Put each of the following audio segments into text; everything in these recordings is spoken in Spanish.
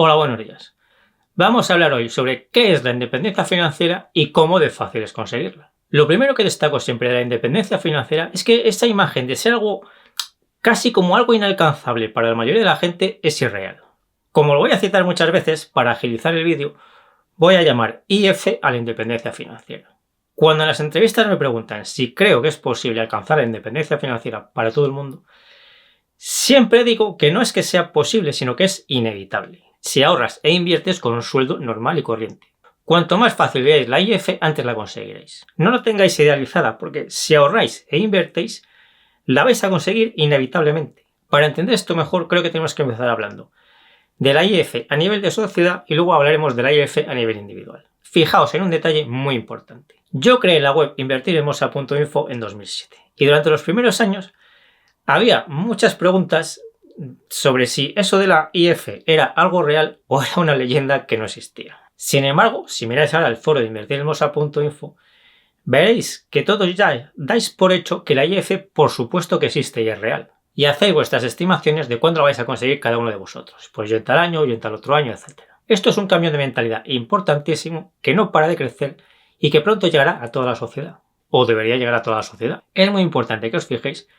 Hola, buenos días. Vamos a hablar hoy sobre qué es la independencia financiera y cómo de fácil es conseguirla. Lo primero que destaco siempre de la independencia financiera es que esa imagen de ser algo casi como algo inalcanzable para la mayoría de la gente es irreal. Como lo voy a citar muchas veces, para agilizar el vídeo, voy a llamar IF a la independencia financiera. Cuando en las entrevistas me preguntan si creo que es posible alcanzar la independencia financiera para todo el mundo, siempre digo que no es que sea posible, sino que es inevitable, si ahorras e inviertes con un sueldo normal y corriente. Cuanto más fácil veáis la IF, antes la conseguiréis. No la tengáis idealizada, porque si ahorráis e invertéis, la vais a conseguir inevitablemente. Para entender esto mejor, creo que tenemos que empezar hablando de la IF a nivel de sociedad y luego hablaremos de la IF a nivel individual. Fijaos en un detalle muy importante. Yo creé la web invertirhermosa.info en 2007 y durante los primeros años había muchas preguntas sobre si eso de la IF era algo real o era una leyenda que no existía. Sin embargo, si miráis ahora el foro de invertirhermosa.info, veréis que todos ya dais por hecho que la IF por supuesto que existe y es real. Y hacéis vuestras estimaciones de cuándo lo vais a conseguir cada uno de vosotros. Pues yo en tal año, yo en tal otro año, etc. Esto es un cambio de mentalidad importantísimo que no para de crecer y que pronto llegará a toda la sociedad. O debería llegar a toda la sociedad. Es muy importante que os fijéis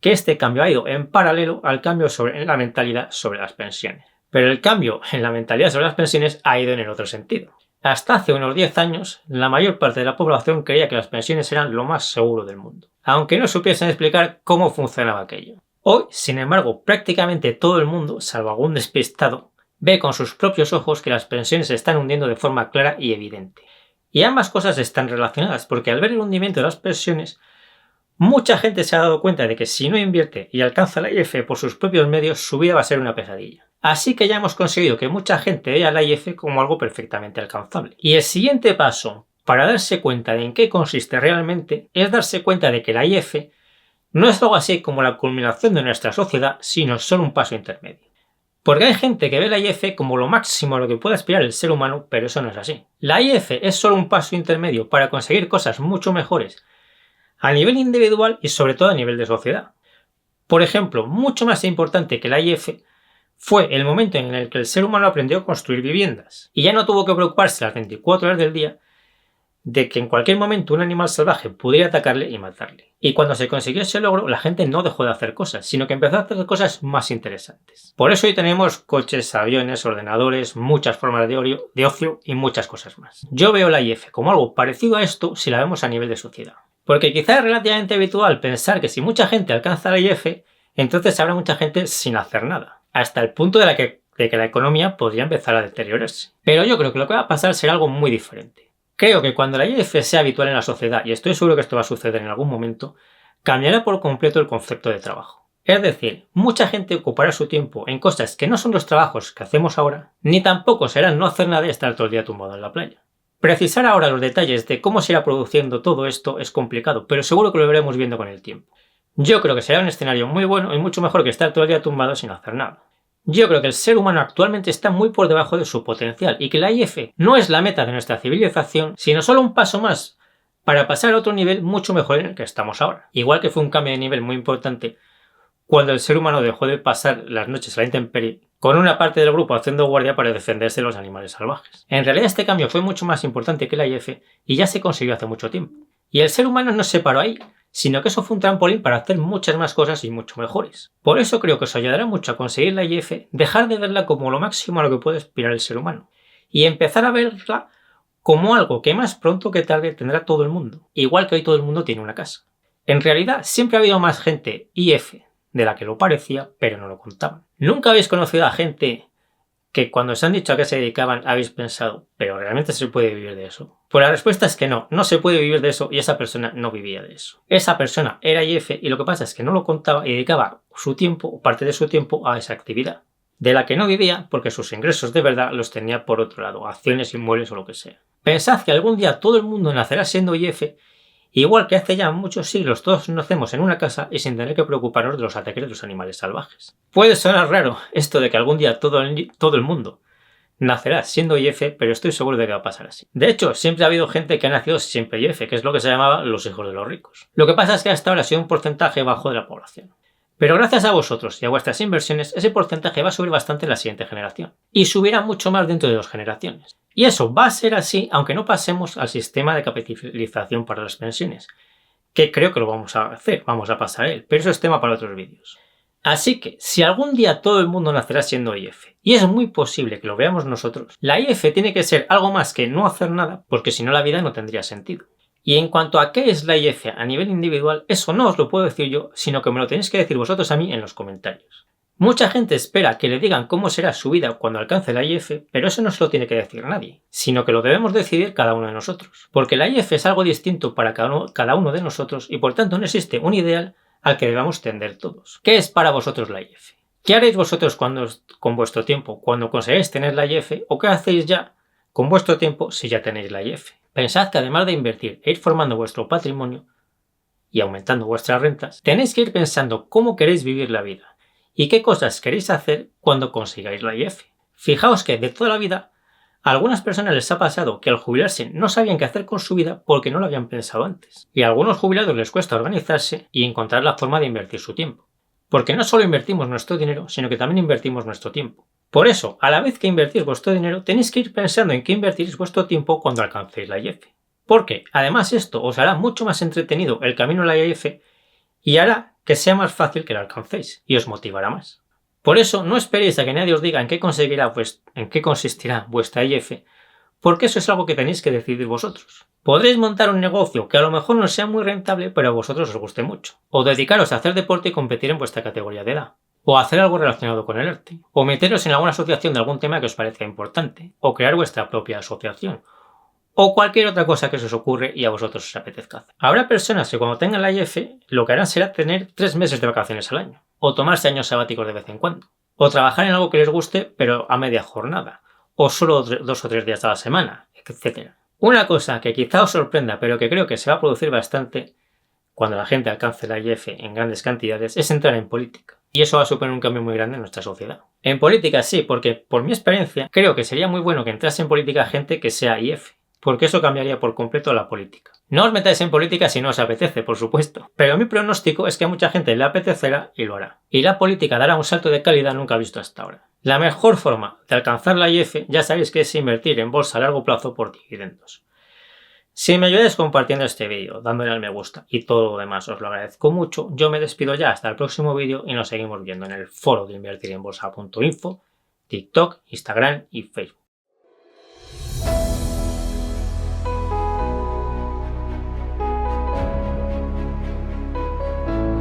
que este cambio ha ido en paralelo al cambio en la mentalidad sobre las pensiones. Pero el cambio en la mentalidad sobre las pensiones ha ido en el otro sentido. Hasta hace unos 10 años, la mayor parte de la población creía que las pensiones eran lo más seguro del mundo, aunque no supiesen explicar cómo funcionaba aquello. Hoy, sin embargo, prácticamente todo el mundo, salvo algún despistado, ve con sus propios ojos que las pensiones se están hundiendo de forma clara y evidente. Y ambas cosas están relacionadas, porque al ver el hundimiento de las pensiones, mucha gente se ha dado cuenta de que si no invierte y alcanza la IF por sus propios medios, su vida va a ser una pesadilla. Así que ya hemos conseguido que mucha gente vea la IF como algo perfectamente alcanzable. Y el siguiente paso para darse cuenta de en qué consiste realmente es darse cuenta de que la IF no es algo así como la culminación de nuestra sociedad, sino solo un paso intermedio. Porque hay gente que ve la IF como lo máximo a lo que puede aspirar el ser humano, pero eso no es así. La IF es solo un paso intermedio para conseguir cosas mucho mejores a nivel individual y sobre todo a nivel de sociedad. Por ejemplo, mucho más importante que la IF fue el momento en el que el ser humano aprendió a construir viviendas y ya no tuvo que preocuparse las 24 horas del día de que en cualquier momento un animal salvaje pudiera atacarle y matarle. Y cuando se consiguió ese logro, la gente no dejó de hacer cosas, sino que empezó a hacer cosas más interesantes. Por eso hoy tenemos coches, aviones, ordenadores, muchas formas de ocio y muchas cosas más. Yo veo la IF como algo parecido a esto si la vemos a nivel de sociedad. Porque quizá es relativamente habitual pensar que si mucha gente alcanza la IF, entonces habrá mucha gente sin hacer nada, hasta el punto de que la economía podría empezar a deteriorarse. Pero yo creo que lo que va a pasar será algo muy diferente. Creo que cuando la IF sea habitual en la sociedad, y estoy seguro que esto va a suceder en algún momento, cambiará por completo el concepto de trabajo. Es decir, mucha gente ocupará su tiempo en cosas que no son los trabajos que hacemos ahora, ni tampoco será no hacer nada y estar todo el día tumbado en la playa. Precisar ahora los detalles de cómo se irá produciendo todo esto es complicado, pero seguro que lo veremos viendo con el tiempo. Yo creo que será un escenario muy bueno y mucho mejor que estar todo el día tumbado sin hacer nada. Yo creo que el ser humano actualmente está muy por debajo de su potencial y que la IF no es la meta de nuestra civilización, sino solo un paso más para pasar a otro nivel mucho mejor en el que estamos ahora. Igual que fue un cambio de nivel muy importante cuando el ser humano dejó de pasar las noches a la intemperie, con una parte del grupo haciendo guardia para defenderse de los animales salvajes. En realidad este cambio fue mucho más importante que la IF y ya se consiguió hace mucho tiempo. Y el ser humano no se paró ahí, sino que eso fue un trampolín para hacer muchas más cosas y mucho mejores. Por eso creo que os ayudará mucho a conseguir la IF, dejar de verla como lo máximo a lo que puede aspirar el ser humano y empezar a verla como algo que más pronto que tarde tendrá todo el mundo, igual que hoy todo el mundo tiene una casa. En realidad siempre ha habido más gente IF de la que lo parecía, pero no lo contaban. ¿Nunca habéis conocido a gente que cuando os han dicho a qué se dedicaban habéis pensado, pero realmente se puede vivir de eso? Pues la respuesta es que no se puede vivir de eso y esa persona no vivía de eso. Esa persona era IF y lo que pasa es que no lo contaba y dedicaba su tiempo o parte de su tiempo a esa actividad, de la que no vivía porque sus ingresos de verdad los tenía por otro lado, acciones, inmuebles o lo que sea. Pensad que algún día todo el mundo nacerá siendo IF, igual que hace ya muchos siglos todos nacemos en una casa y sin tener que preocuparnos de los ataques de los animales salvajes. Puede sonar raro esto de que algún día todo el mundo nacerá siendo IF, pero estoy seguro de que va a pasar así. De hecho, siempre ha habido gente que ha nacido siempre IF, que es lo que se llamaba los hijos de los ricos. Lo que pasa es que hasta ahora ha sido un porcentaje bajo de la población. Pero gracias a vosotros y a vuestras inversiones, ese porcentaje va a subir bastante en la siguiente generación. Y subirá mucho más dentro de 2 generaciones. Y eso va a ser así aunque no pasemos al sistema de capitalización para las pensiones, que creo que lo vamos a hacer, vamos a pasar a él, pero eso es tema para otros vídeos. Así que, si algún día todo el mundo nacerá siendo IF, y es muy posible que lo veamos nosotros, la IF tiene que ser algo más que no hacer nada, porque si no la vida no tendría sentido. Y en cuanto a qué es la IF a nivel individual, eso no os lo puedo decir yo, sino que me lo tenéis que decir vosotros a mí en los comentarios. Mucha gente espera que le digan cómo será su vida cuando alcance la IF, pero eso no se lo tiene que decir nadie, sino que lo debemos decidir cada uno de nosotros. Porque la IF es algo distinto para cada uno de nosotros y por tanto no existe un ideal al que debamos tender todos. ¿Qué es para vosotros la IF? ¿Qué haréis vosotros con vuestro tiempo cuando consigáis tener la IF o qué hacéis ya con vuestro tiempo si ya tenéis la IF? Pensad que además de invertir e ir formando vuestro patrimonio y aumentando vuestras rentas, tenéis que ir pensando cómo queréis vivir la vida y qué cosas queréis hacer cuando consigáis la IF. Fijaos que de toda la vida a algunas personas les ha pasado que al jubilarse no sabían qué hacer con su vida porque no lo habían pensado antes. Y a algunos jubilados les cuesta organizarse y encontrar la forma de invertir su tiempo. Porque no solo invertimos nuestro dinero, sino que también invertimos nuestro tiempo. Por eso, a la vez que invertís vuestro dinero, tenéis que ir pensando en qué invertiréis vuestro tiempo cuando alcancéis la IF. Porque, además, esto os hará mucho más entretenido el camino a la IF y hará que sea más fácil que la alcancéis y os motivará más. Por eso, no esperéis a que nadie os diga en qué consistirá vuestra IF, porque eso es algo que tenéis que decidir vosotros. Podréis montar un negocio que a lo mejor no sea muy rentable, pero a vosotros os guste mucho. O dedicaros a hacer deporte y competir en vuestra categoría de edad. O hacer algo relacionado con el arte. O meteros en alguna asociación de algún tema que os parezca importante. O crear vuestra propia asociación. O cualquier otra cosa que se os ocurre y a vosotros os apetezca hacer. Habrá personas que cuando tengan la IF lo que harán será tener 3 meses de vacaciones al año. O tomarse años sabáticos de vez en cuando. O trabajar en algo que les guste pero a media jornada. O solo 2 o 3 días a la semana, etc. Una cosa que quizá os sorprenda pero que creo que se va a producir bastante cuando la gente alcance la IF en grandes cantidades es entrar en política. Y eso va a suponer un cambio muy grande en nuestra sociedad. En política sí, porque por mi experiencia creo que sería muy bueno que entrase en política gente que sea IF. Porque eso cambiaría por completo la política. No os metáis en política si no os apetece, por supuesto. Pero mi pronóstico es que a mucha gente le apetecerá y lo hará. Y la política dará un salto de calidad nunca visto hasta ahora. La mejor forma de alcanzar la IF ya sabéis que es invertir en bolsa a largo plazo por dividendos. Si me ayudáis compartiendo este vídeo, dándole al me gusta y todo lo demás os lo agradezco mucho, yo me despido ya hasta el próximo vídeo y nos seguimos viendo en el foro de invertirenbolsa.info, TikTok, Instagram y Facebook.